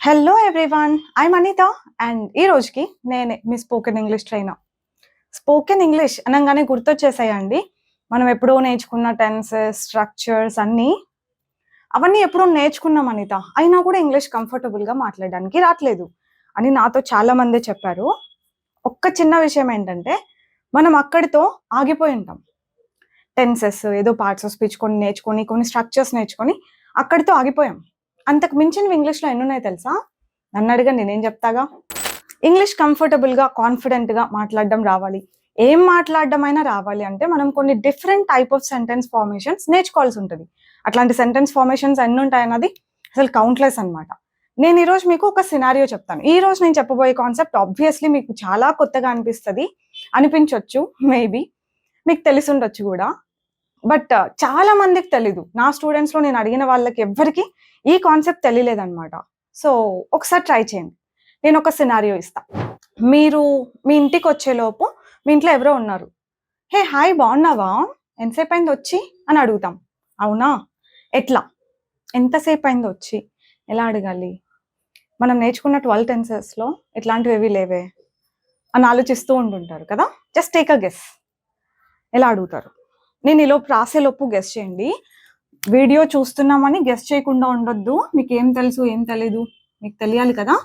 Hello everyone, I'm Anitha and ఈ రోజుకి నేనే మీ spoken English trainer. Spoken English అనగానే గుర్తొచ్చేసాయండి మనం ఎప్పుడో నేర్చుకున్న టెన్సెస్, స్ట్రక్చర్స్ అవన్నీ ఎప్పుడో నేర్చుకున్నాం అనిత. అయినా కూడా ఇంగ్లీష్ కంఫర్టబుల్గా మాట్లాడడానికి రావట్లేదు అని నాతో చాలా మంది చెప్పారు. ఒక్క చిన్న విషయం ఏంటంటే మనం అక్కడితో ఆగిపోయి ఉంటాం. టెన్సెస్ ఏదో పార్ట్స్ ఆఫ్ స్పీచ్ కొన్ని నేర్చుకొని, కొన్ని స్ట్రక్చర్స్ నేర్చుకొని అక్కడితో ఆగిపోయాం. అంతకు మించినవి ఇంగ్లీష్లో ఎన్ని ఉన్నాయో తెలుసా? నన్ను అడగండి, నేనేం చెప్తాగా. ఇంగ్లీష్ కంఫర్టబుల్గా, కాన్ఫిడెంట్గా మాట్లాడడం రావాలి. ఏం మాట్లాడడం అయినా రావాలి అంటే మనం కొన్ని different type of sentence formations నేర్చుకోవాల్సి ఉంటుంది. అట్లాంటి సెంటెన్స్ ఫార్మేషన్స్ ఎన్ని ఉంటాయన్నది అసలు కౌంట్లెస్ అనమాట. నేను ఈరోజు మీకు ఒక సినారియో చెప్తాను. ఈ రోజు నేను చెప్పబోయే కాన్సెప్ట్ ఆబ్వియస్లీ మీకు చాలా కొత్తగా అనిపించవచ్చు, మేబీ మీకు తెలిసి ఉండొచ్చు కూడా. బట్ చాలా మందికి తెలీదు. నా స్టూడెంట్స్లో నేను అడిగిన వాళ్ళకి ఎవ్వరికి ఈ కాన్సెప్ట్ తెలియలేదన్నమాట. సో ఒకసారి ట్రై చేయండి. నేను ఒక సినారియో ఇస్తా. మీరు మీ ఇంటికి వచ్చేలోపు మీ ఇంట్లో ఎవరో ఉన్నారు. హే హాయ్, బాగున్నావా, ఎంతసేపు అయింది వచ్చి అని అడుగుతాం. అవునా? ఎట్లా? ఎంతసేపు అయింది వచ్చి ఎలా అడగాలి? మనం నేర్చుకున్న 12 టెన్సెస్లో ఇట్లాంటివి ఏవి లేవే అని ఆలోచిస్తూ ఉంటుంటారు కదా. Just take a guess. ఎలా అడుగుతారు? నేను ఈలోపు రాసేలోపు గెస్ చేయండి. వీడియో చూస్తున్నామని గెస్ చేయకుండా ఉండొద్దు. మీకు ఏం తెలుసు ఏం తెలీదు మీకు తెలియాలి కదా,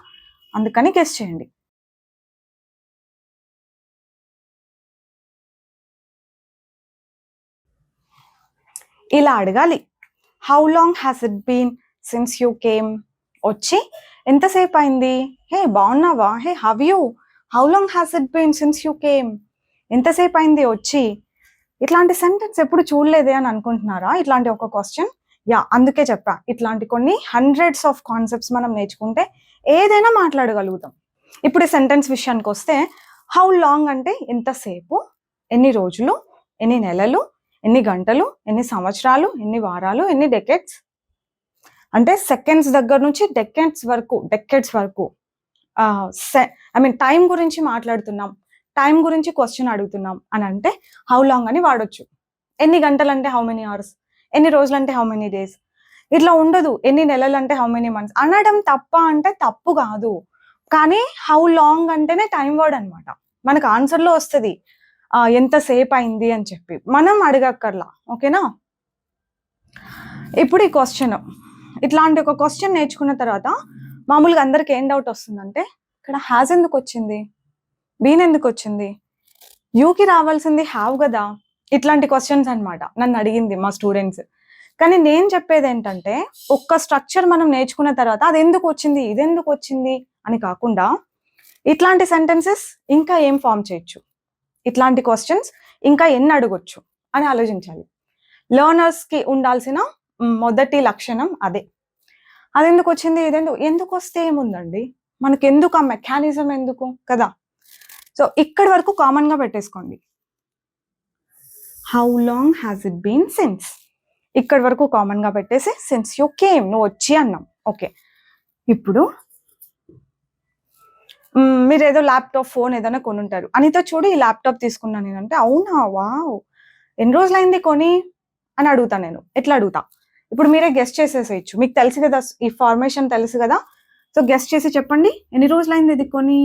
అందుకని గెస్ చేయండి. ఇలా అడగాలి. How long has it been since you came? వచ్చి ఎంతసేపు అయింది? హే బాగున్నావా, hey how you, how long has it been since you came? ఎంతసేపు అయింది వచ్చి? ఇట్లాంటి సెంటెన్స్ ఎప్పుడు చూడలేదే అని అనుకుంటున్నారా? ఇట్లాంటి ఒక క్వశ్చన్. అందుకే చెప్పా, ఇట్లాంటి కొన్ని హండ్రెడ్స్ ఆఫ్ కాన్సెప్ట్స్ మనం నేర్చుకుంటే ఏదైనా మాట్లాడగలుగుతాం. ఇప్పుడు ఈ సెంటెన్స్ విషయానికి వస్తే, హౌ లాంగ్ అంటే ఎంతసేపు, ఎన్ని రోజులు, ఎన్ని నెలలు, ఎన్ని గంటలు, ఎన్ని సంవత్సరాలు, ఎన్ని వారాలు, ఎన్ని డెకెట్స్. అంటే సెకండ్స్ దగ్గర నుంచి డెకెట్స్ వరకు టైం గురించి మాట్లాడుతున్నాం, టైం గురించి క్వశ్చన్ అడుగుతున్నాం అని అంటే హౌ లాంగ్ అని వాడొచ్చు. ఎన్ని గంటలు అంటే హౌ మెనీ అవర్స్, ఎన్ని రోజులు అంటే హౌ మెనీ డేస్. ఇట్లా ఉండదు. ఎన్ని నెలలు అంటే హౌ మెనీ మంత్స్ అనడం తప్ప అంటే తప్పు కాదు, కానీ హౌ లాంగ్ అంటేనే టైం వర్డ్ అనమాట. మనకు ఆన్సర్లో వస్తుంది ఎంతసేపు అయింది అని చెప్పి, మనం అడగక్కర్లా. ఓకేనా? ఇప్పుడు ఈ క్వశ్చన్, ఇట్లాంటి ఒక క్వశ్చన్ నేర్చుకున్న తర్వాత మామూలుగా అందరికి ఏం డౌట్ వస్తుందంటే, ఇక్కడ హ్యాజ్ ఎందుకు వచ్చింది, బీన్ ఎందుకు వచ్చింది, యూకి రావాల్సింది హ్యావ్ కదా. ఇట్లాంటి క్వశ్చన్స్ అనమాట నన్ను అడిగింది మా స్టూడెంట్స్. కానీ నేను చెప్పేది ఏంటంటే, ఒక్క స్ట్రక్చర్ మనం నేర్చుకున్న తర్వాత అది ఎందుకు వచ్చింది, ఇది ఎందుకు వచ్చింది అని కాకుండా ఇట్లాంటి సెంటెన్సెస్ ఇంకా ఏం ఫామ్ చేయొచ్చు, ఇట్లాంటి క్వశ్చన్స్ ఇంకా ఎన్ని అడగొచ్చు అని ఆలోచించాలి. లెర్నర్స్కి ఉండాల్సిన మొదటి లక్షణం అదే. అది ఎందుకు వచ్చింది, ఎందుకు వస్తే ఏముందండి, మనకి ఎందుకు ఆ మెకానిజం ఎందుకు కదా. సో ఇక్కడి వరకు కామన్గా పెట్టేసుకోండి. How long has it been since, ఇక్కడి వరకు కామన్గా పెట్టేసి సిన్స్ యూ కేమ్, నువ్వు వచ్చి అన్నాం. ఓకే, ఇప్పుడు మీరు ఏదో ల్యాప్టాప్, ఫోన్ ఏదైనా కొనుంటారు. అనితో చూడు ఈ ల్యాప్టాప్ తీసుకున్నాను నేను అంటే, అవునా, వావ్, ఎన్ని రోజులైంది కొని అని అడుగుతా నేను. ఎట్లా అడుగుతా? ఇప్పుడు మీరే గెస్ట్ చేసేసేయచ్చు. మీకు తెలుసు కదా, ఈ ఫార్మేషన్ తెలుసు కదా. సో గెస్ట్ చేసి చెప్పండి, ఎన్ని రోజులైంది ఇది కొని.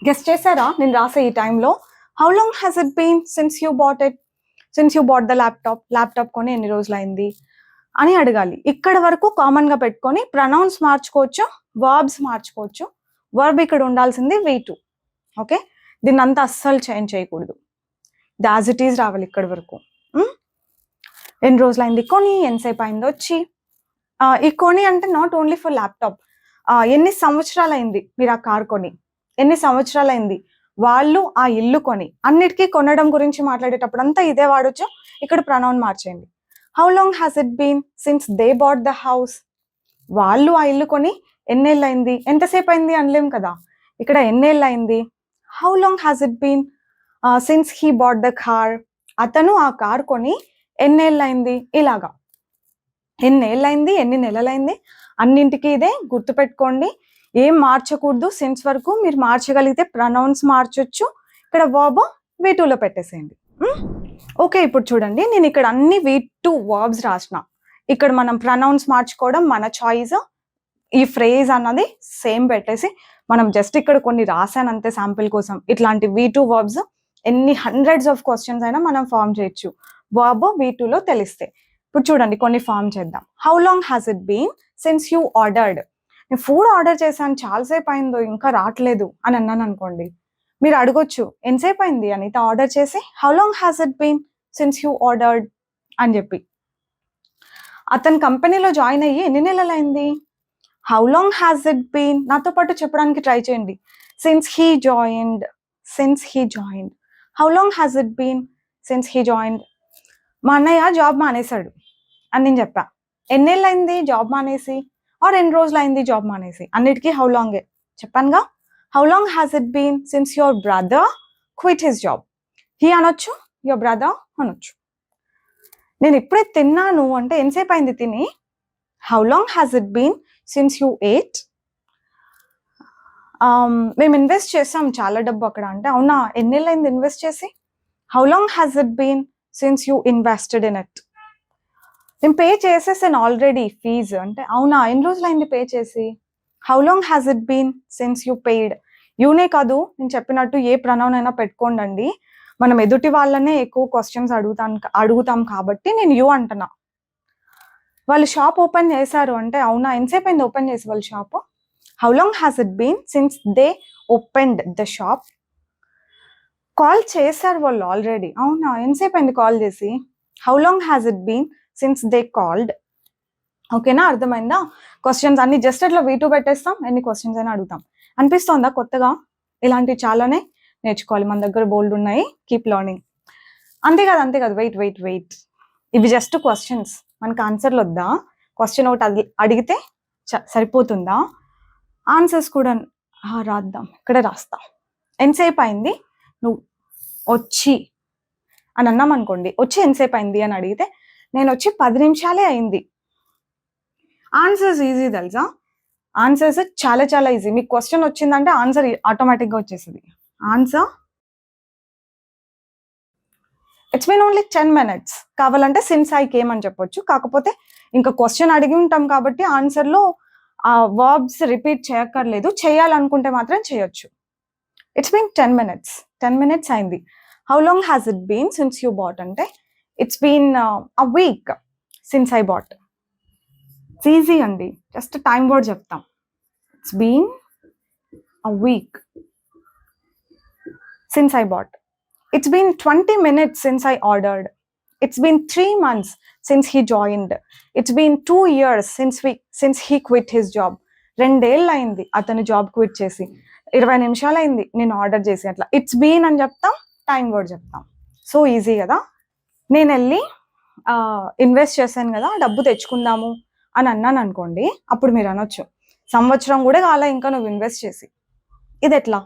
గెస్ట్ చేశారా నేను రాసే ఈ టైంలో? How long has it been since you bought the laptop కొని ఎన్ని రోజులైంది అని అడగాలి. ఇక్కడ వరకు కామన్గా పెట్టుకొని ప్రొనౌన్స్ మార్చుకోవచ్చు, వర్బ్స్ మార్చుకోవచ్చు. వర్బ్ ఇక్కడ ఉండాల్సింది V2. ఓకే, దీన్ని అంతా అస్సలు చేంజ్ చేయకూడదు. యాజ్ ఇట్ ఈజ్ రావాలి ఇక్కడ వరకు. ఎన్ని రోజులైంది కొని, ఎంతసేపు అయింది వచ్చి. ఈ కొని అంటే నాట్ ఓన్లీ ఫర్ ల్యాప్టాప్. ఎన్ని సంవత్సరాలైంది మీరు ఆ కార్ కొని, ఎన్ని సంవత్సరాలైంది వాళ్ళు ఆ ఇల్లు కొని, అన్నిటికీ కొనడం గురించి మాట్లాడేటప్పుడు అంతా ఇదే వాడొచ్చు. ఇక్కడ ప్రొనౌన్ మార్చేయండి. How long has it been since they bought the house, వాళ్ళు ఆ ఇల్లు కొని ఎన్నేళ్ళు అయింది, ఎంతసేపు అయింది అనలేం కదా. ఇక్కడ ఎన్నేళ్ళు అయింది. How long has it been since he bought the car, అతను ఆ కార్ కొని ఎన్నేళ్ళు అయింది. ఇలాగా ఎన్నేళ్ళైంది, ఎన్ని నెలలైంది, అన్నింటికి ఇదే గుర్తుపెట్టుకోండి. ఏం మార్చకూడదు. సిన్స్ వరకు మీరు మార్చగలిగితే ప్రొనౌన్స్ మార్చొచ్చు. ఇక్కడ వర్బ్ V2లో పెట్టేసేయండి. ఓకే, ఇప్పుడు చూడండి, నేను ఇక్కడ అన్ని V2 వర్బ్స్ రాసిన. ఇక్కడ మనం ప్రనౌన్స్ మార్చుకోవడం మన చాయిస్. ఈ ఫ్రేజ్ అన్నది సేమ్ పెట్టేసి మనం జస్ట్ ఇక్కడ కొన్ని రాసానంతే శాంపిల్ కోసం. ఇట్లాంటి V2 వర్బ్స్ ఎన్ని హండ్రెడ్స్ ఆఫ్ క్వశ్చన్స్ అయినా మనం ఫామ్ చేయొచ్చు వర్బ్ V2లో తెలిస్తే. ఇప్పుడు చూడండి, కొన్ని ఫామ్ చేద్దాం. How long has it been since you ordered? నేను ఫుడ్ ఆర్డర్ చేశాను, చాలాసేపు అయిందో, ఇంకా రావట్లేదు అని అన్నాను అనుకోండి, మీరు అడగొచ్చు ఎంతసేపు అయింది అనిత ఆర్డర్ చేసి, how long has it been since you ordered అని చెప్పి. అతని కంపెనీలో జాయిన్ అయ్యి ఎన్ని నెలలు అయింది? How long has it been నాతో పాటు చెప్పడానికి ట్రై చేయండి. Since he joined, since he joined. How long has it been since he joined. మా అన్నయ్య జాబ్ మానేశాడు అని నేను చెప్పా. ఎన్నేళ్ళు అయింది జాబ్ మానేసి, ఆర్ ఎన్ని రోజులు అయింది జాబ్ మానేసి, అన్నిటికీ హౌ లాంగే చెప్పానుగా. How long has it been since your brother quit his job? He అనొచ్చు, యువర్ బ్రదర్ అనొచ్చు. నేను ఇప్పుడే తిన్నాను అంటే ఎంతసేపు అయింది తిని? How long has it been since you ate? మేము ఇన్వెస్ట్ చేసాం చాలా డబ్బు అక్కడ అంటే, అవునా ఎన్నేళ్ళు అయింది ఇన్వెస్ట్ చేసి? How long has it been since you invested in it? నేను పే చేసేసాను ఆల్రెడీ ఫీజు అంటే, అవునా ఎన్ని రోజులు అయింది పే చేసి? How long has it been since you paid? యూనే కాదు, నేను చెప్పినట్టు ఏ ప్రనౌన్ అయినా పెట్టుకోండి. మనం ఎదుటి వాళ్ళనే ఎక్కువ క్వశ్చన్స్ అడుగుతాం కాబట్టి నేను యూ అంటున్నా. వాళ్ళు షాప్ ఓపెన్ చేశారు అంటే, అవునా ఎంతసేపు అయింది ఓపెన్ చేసి వాళ్ళు shop? How long has it been since they opened the shop? Call చేశారు వాళ్ళు ఆల్రెడీ, అవునా ఎంతసేపు అయింది కాల్ చేసి? How long has it been since they called? ఓకేనా, అర్థమైందా? క్వశ్చన్స్ అన్ని జస్ట్ అట్లా V2 పెట్టేస్తాం, ఎన్ని క్వశ్చన్స్ అయినా అడుగుతాం. అనిపిస్తోందా కొత్తగా? ఇలాంటివి చాలానే నేర్చుకోవాలి, మన దగ్గర బోల్డ్ ఉన్నాయి. Keep learning. అంతేకాదు, వెయిట్. ఇవి జస్ట్ క్వశ్చన్స్, మనకు ఆన్సర్లు వద్దా? క్వశ్చన్ ఒకటి అడిగితే సరిపోతుందా? ఆన్సర్స్ కూడా రాద్దాం, ఇక్కడే రాస్తాం. ఎంతసేపు అయింది నువ్వు వచ్చి అని అన్నాం అనుకోండి, వచ్చి ఎంతసేపు అయింది అని అడిగితే నేను వచ్చి 10 నిమిషాలే అయింది. ఆన్సర్స్ ఈజీ తెలుసా? ఆన్సర్స్ చాలా చాలా ఈజీ. మీకు క్వశ్చన్ వచ్చిందంటే ఆన్సర్ ఆటోమేటిక్గా వచ్చేస్తుంది. Answer it's been only 10 minutes. కావాలంటే సిన్స్ ఐ కేమ్ అని చెప్పొచ్చు. కాకపోతే ఇంకా క్వశ్చన్ అడిగి ఉంటాం కాబట్టి ఆన్సర్లో ఆ వర్బ్స్ రిపీట్ చేయక్కర్లేదు, చేయాలనుకుంటే మాత్రం చేయొచ్చు. It's been 10 minutes. 10 minutes అయింది. How long has it been since you bought అంటే, it's been a week since I bought. It's easy అండి, జస్ట్ టైం వర్డ్ చెప్తాం. It's been a week since I bought. It's been 20 minutes since I ordered. It's been 3 months since he joined. It's been 2 years since he quit his job. 2 ఏళ్ళు అయింది అతను job quit చేసి. 20 నిమిషాలు అయింది నేను order చేసి. అట్లా ఇట్స్ బీన్ అని చెప్తాం, టైం వర్డ్ చెప్తాం. సో ఈజీ కదా. నేను వెళ్ళి ఇన్వెస్ట్ చేశాను కదా, డబ్బు తెచ్చుకుందాము అని అన్నాను అనుకోండి, అప్పుడు మీరు అనొచ్చు, సంవత్సరం కూడా కాలే ఇంకా నువ్వు ఇన్వెస్ట్ చేసి. ఇది ఎట్లా?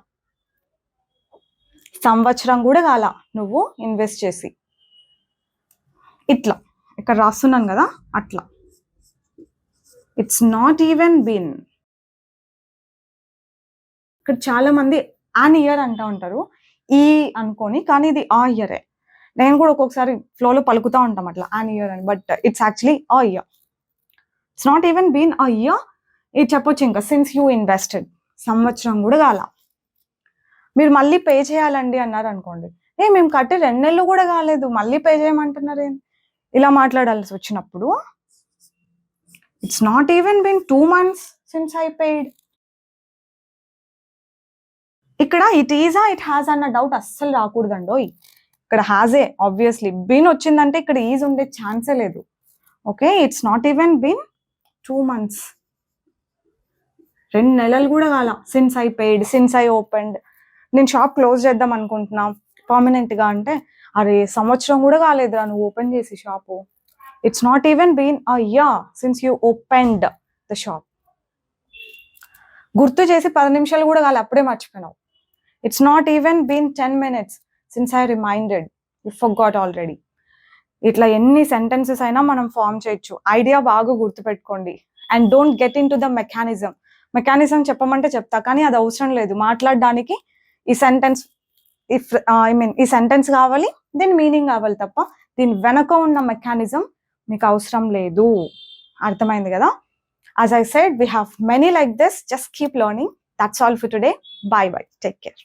సంవత్సరం కూడా కాల నువ్వు ఇన్వెస్ట్ చేసి. ఇట్లా ఇక్కడ రాస్తున్నాను కదా, అట్లా. It's not even been. ఇక్కడ చాలా మంది అన్ ఇయర్ అంటూ ఉంటారు, ఈ అనుకొని, కానీ ఇది ఆ ఇయరే. నేను కూడా ఒక్కొక్కసారి ఫ్లోలో పలుకుతూ ఉంటాం అట్లా అన్ ఇయర్ అని, but it's actually a year. It's not even been a year. ఇది చెప్పొచ్చు ఇంకా, సిన్స్ యూ ఇన్వెస్టెడ్. సంవత్సరం కూడా కాల. మీరు మళ్ళీ పే చేయాలండి అన్నారు అనుకోండి, మేము కట్టి 2 నెలలు కూడా కాలేదు మళ్ళీ పే చేయమంటున్నారు, ఇలా మాట్లాడాల్సి వచ్చినప్పుడు it's not even been 2 months since I paid. ఇక్కడ ఇట్ ఈజా ఇట్ హ్యాస్ అన్న డౌట్ అస్సలు రాకూడదండో. ఇక్కడ హ్యాజే ఆబ్వియస్లీ. బీన్ వచ్చిందంటే ఇక్కడ ఈజ్ ఉండే ఛాన్సే లేదు. Okay, it's not even been 2 months. 2 నెలలు కూడా కాల since I paid, since I opened. నేను షాప్ క్లోజ్ చేద్దాం అనుకుంటున్నా పర్మనెంట్గా అంటే, అరే సంవత్సరం కూడా కాలేదురా నువ్వు ఓపెన్ చేసి shop. It's not even been a year since you opened the shop. గుర్తు చేసి 10 నిమిషాలు కూడా కాలే, అప్పుడే మర్చిపోయినావు. It's not even been 10 minutes since I reminded, you forgot already. ఇట్లా ఎన్ని సెంటెన్సెస్ అయినా మనం ఫామ్ చేయొచ్చు. ఐడియా బాగా గుర్తుపెట్టుకోండి. And don't get in to the mechanism చెప్పమంటే చెప్తా, కానీ అది అవసరం లేదు. మాట్లాడడానికి ఈ సెంటెన్స్ ఇఫ్ ఐ మీన్ ఈ సెంటెన్స్ కావాలి, దీని మీనింగ్ కావాలి తప్ప దీని వెనక ఉన్న మెకానిజం మీకు అవసరం లేదు. అర్థమైంది కదా? As I said, we have many like this. Just keep learning. That's all for today. Bye bye. Take care.